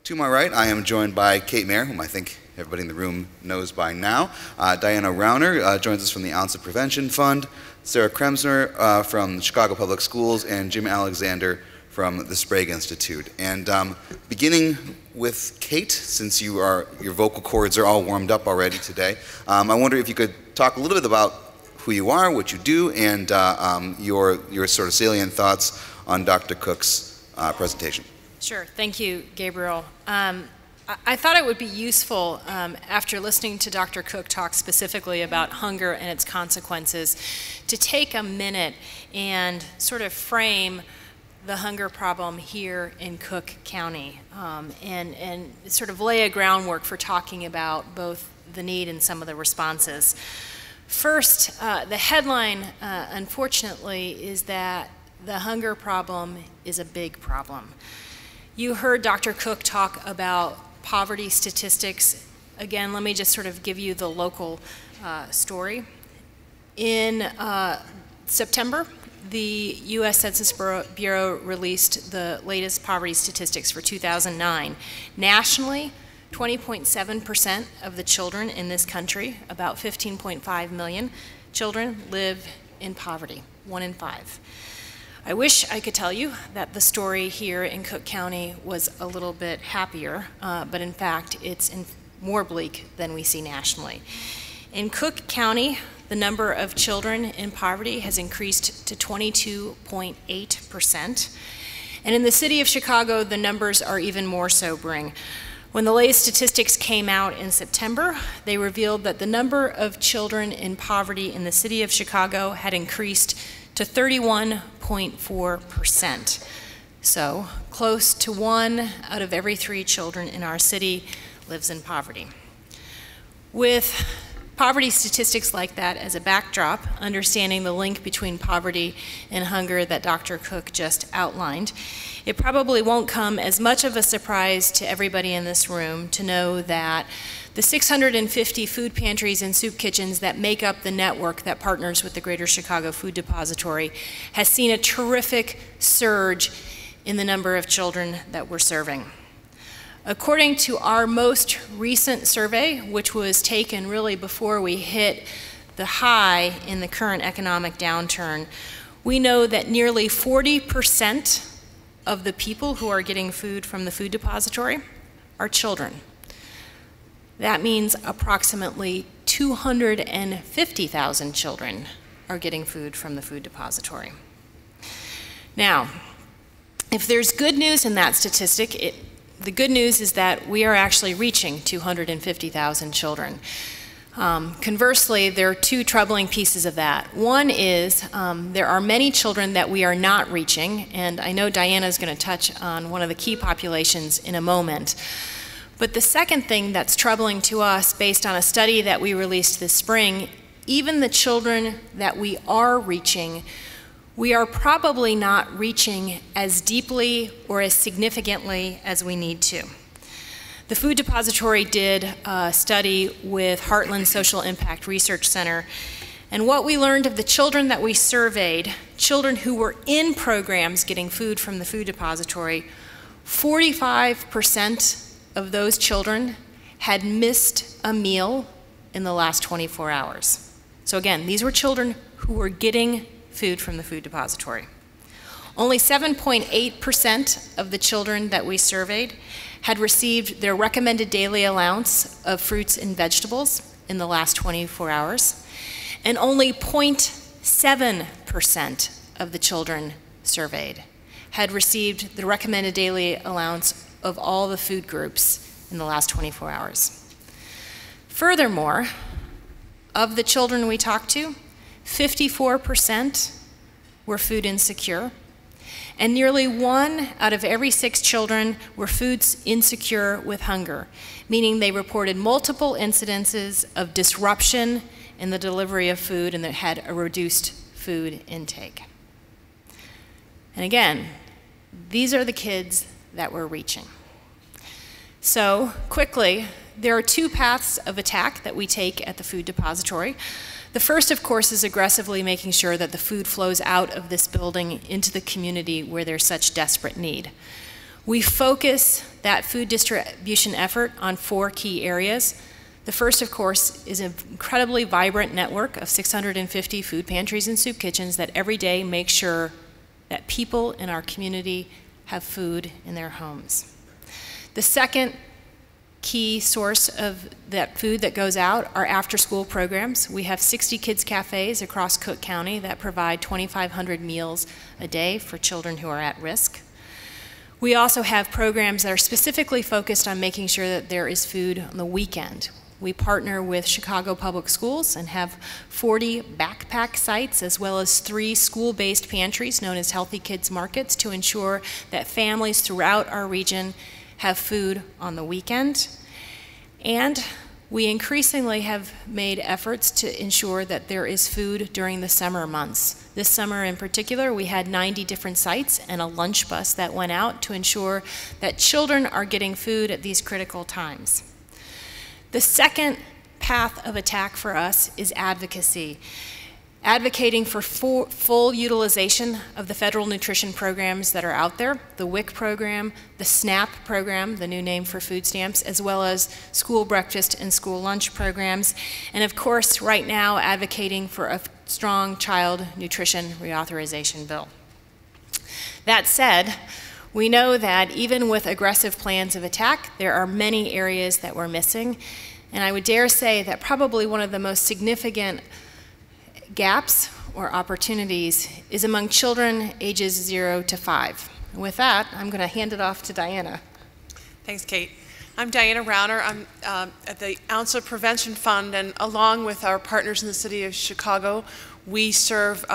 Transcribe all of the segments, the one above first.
To my right, I am joined by Kate Mayer, whom I think everybody in the room knows by now. Diana Rauner joins us from the Ounce of Prevention Fund, Sarah Kremsner from the Chicago Public Schools, and Jim Alexander from the Sprague Institute. And beginning with Kate, since your vocal cords are all warmed up already today, I wonder if you could talk a little bit about who you are, what you do, and your sort of salient thoughts on Dr. Cook's presentation. Sure. Thank you, Gabriel. I thought it would be useful, after listening to Dr. Cook talk specifically about hunger and its consequences, to take a minute and sort of frame the hunger problem here in Cook County, and sort of lay a groundwork for talking about both the need and some of the responses. First, the headline, unfortunately, is that the hunger problem is a big problem. You heard Dr. Cook talk about poverty statistics. Again, let me just sort of give you the local story. In September, the U.S. Census Bureau released the latest poverty statistics for 2009. Nationally, 20.7% of the children in this country, about 15.5 million children, live in poverty, 1 in 5. I wish I could tell you that the story here in Cook County was a little bit happier, but in fact, it's more bleak than we see nationally. In Cook County, the number of children in poverty has increased to 22.8%. And in the city of Chicago, the numbers are even more sobering. When the latest statistics came out in September, they revealed that the number of children in poverty in the city of Chicago had increased to 31.4%. So close to 1 out of every 3 children in our city lives in poverty. With poverty statistics like that as a backdrop, understanding the link between poverty and hunger that Dr. Cook just outlined, it probably won't come as much of a surprise to everybody in this room to know that the 650 food pantries and soup kitchens that make up the network that partners with the Greater Chicago Food Depository has seen a terrific surge in the number of children that we're serving. According to our most recent survey, which was taken really before we hit the high in the current economic downturn, we know that nearly 40% of the people who are getting food from the food depository are children. That means approximately 250,000 children are getting food from the food depository. Now, if there's good news in that statistic, the good news is that we are actually reaching 250,000 children. Conversely, there are 2 troubling pieces of that. One is there are many children that we are not reaching, and I know Diana is going to touch on one of the key populations in a moment. But the second thing that's troubling to us, based on a study that we released this spring, even the children that we are reaching, we are probably not reaching as deeply or as significantly as we need to. The Food Depository did a study with Heartland Social Impact Research Center, and what we learned of the children that we surveyed, children who were in programs getting food from the Food Depository, 45% of those children had missed a meal in the last 24 hours. So again, these were children who were getting food from the Food Depository. Only 7.8% of the children that we surveyed had received their recommended daily allowance of fruits and vegetables in the last 24 hours, and only 0.7% of the children surveyed had received the recommended daily allowance of all the food groups in the last 24 hours. Furthermore, of the children we talked to, 54% were food insecure, and nearly 1 out of every 6 children were food insecure with hunger, meaning they reported multiple incidences of disruption in the delivery of food and that had a reduced food intake. And again, these are the kids that we're reaching. So, quickly, there are 2 paths of attack that we take at the Food Depository. The first, of course, is aggressively making sure that the food flows out of this building into the community where there's such desperate need. We focus that food distribution effort on 4 key areas. The first, of course, is an incredibly vibrant network of 650 food pantries and soup kitchens that every day make sure that people in our community have food in their homes. The second key source of that food that goes out are after-school programs. We have 60 kids cafes across Cook County that provide 2,500 meals a day for children who are at risk. We also have programs that are specifically focused on making sure that there is food on the weekend. We partner with Chicago Public Schools and have 40 backpack sites as well as 3 school-based pantries known as Healthy Kids Markets to ensure that families throughout our region have food on the weekend. And we increasingly have made efforts to ensure that there is food during the summer months. This summer in particular, we had 90 different sites and a lunch bus that went out to ensure that children are getting food at these critical times. The second path of attack for us is advocacy. Advocating for full utilization of the federal nutrition programs that are out there, the WIC program, the SNAP program, the new name for food stamps, as well as school breakfast and school lunch programs, and of course, right now, advocating for a strong child nutrition reauthorization bill. That said, we know that even with aggressive plans of attack, there are many areas that we're missing, and I would dare say that probably one of the most significant gaps or opportunities is among children ages 0 to 5. And with that, I'm going to hand it off to Diana. Thanks, Kate. I'm Diana Rauner. I'm at the Ounce of Prevention Fund, and along with our partners in the city of Chicago, we serve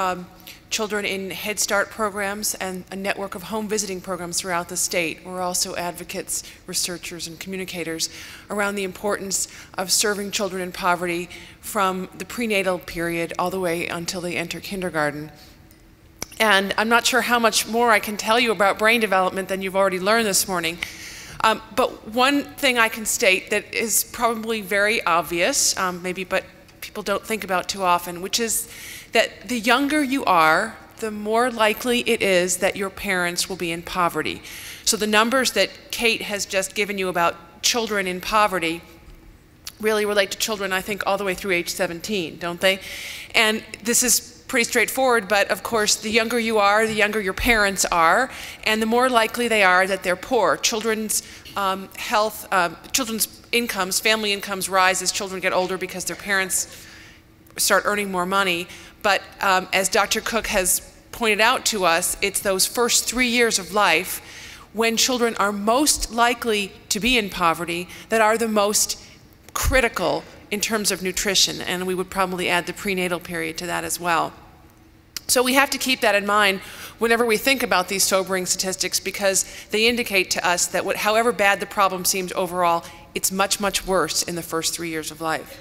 children in Head Start programs and a network of home visiting programs throughout the state. We're also advocates, researchers, and communicators around the importance of serving children in poverty from the prenatal period all the way until they enter kindergarten. And I'm not sure how much more I can tell you about brain development than you've already learned this morning. But one thing I can state that is probably very obvious, maybe, but people don't think about too often, which is that the younger you are, the more likely it is that your parents will be in poverty. So the numbers that Kate has just given you about children in poverty really relate to children, I think, all the way through age 17, don't they? And this is pretty straightforward, but of course, the younger you are, the younger your parents are, and the more likely they are that they're poor. Children's children's incomes, family incomes rise as children get older because their parents start earning more money. But as Dr. Cook has pointed out to us, it's those first 3 years of life when children are most likely to be in poverty that are the most critical in terms of nutrition, and we would probably add the prenatal period to that as well. So we have to keep that in mind whenever we think about these sobering statistics, because they indicate to us that however bad the problem seems overall, it's much, much worse in the first 3 years of life.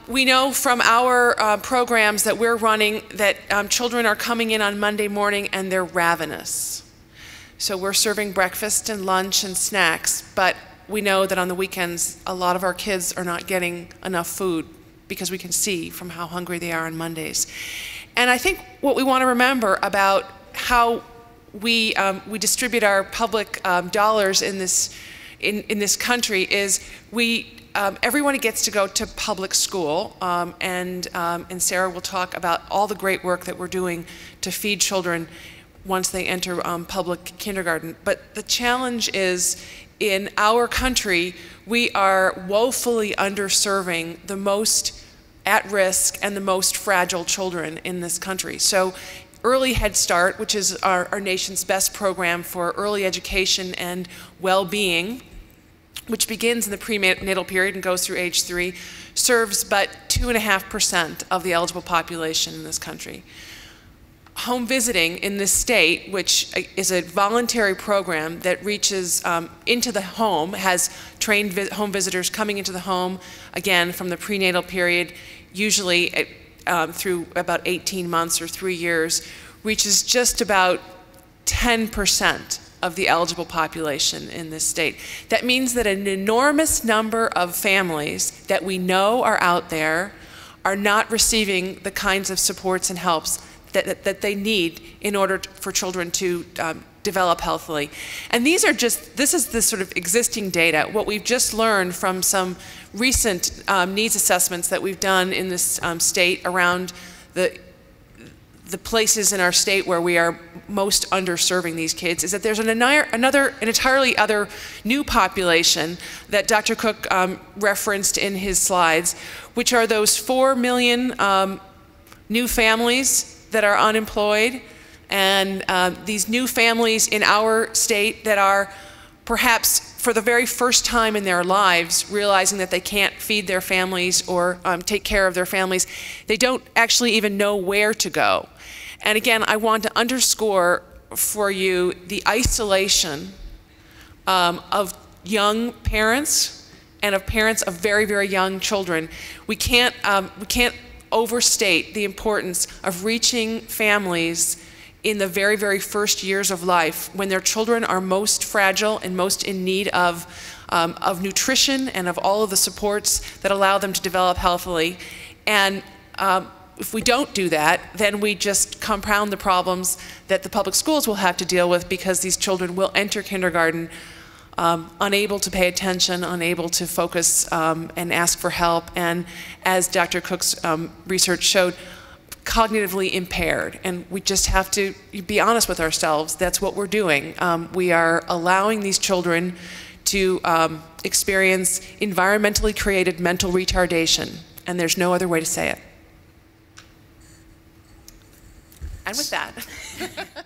We know from our programs that we're running that children are coming in on Monday morning and they're ravenous. So we're serving breakfast and lunch and snacks, but we know that on the weekends a lot of our kids are not getting enough food because we can see from how hungry they are on Mondays. And I think what we want to remember about how we distribute our public dollars in this country is everyone gets to go to public school, and Sarah will talk about all the great work that we're doing to feed children once they enter public kindergarten. But the challenge is, in our country, we are woefully underserving the most at risk and the most fragile children in this country. So Early Head Start, which is our nation's best program for early education and well-being, which begins in the prenatal period and goes through age 3, serves but 2.5% of the eligible population in this country. Home visiting in this state, which is a voluntary program that reaches into the home, has trained home visitors coming into the home, again, from the prenatal period, usually through about 18 months or 3 years, reaches just about 10% of the eligible population in this state. That means that an enormous number of families that we know are out there are not receiving the kinds of supports and helps that they need in order for children to develop healthily. And this is the sort of existing data, what we've just learned from some recent needs assessments that we've done in this state around the places in our state where we are most underserving these kids, is that there's an entirely other new population that Dr. Cook referenced in his slides, which are those 4 million new families that are unemployed, and these new families in our state that are perhaps for the very first time in their lives realizing that they can't feed their families or take care of their families. They don't actually even know where to go. And again, I want to underscore for you the isolation of young parents and of parents of very, very young children. We can't overstate the importance of reaching families in the very, very first years of life when their children are most fragile and most in need of nutrition and of all of the supports that allow them to develop healthily. And if we don't do that, then we just compound the problems that the public schools will have to deal with, because these children will enter kindergarten unable to pay attention, unable to focus and ask for help, and as Dr. Cook's research showed, cognitively impaired. And we just have to be honest with ourselves. That's what we're doing. We are allowing these children to experience environmentally created mental retardation, and there's no other way to say it. And with that.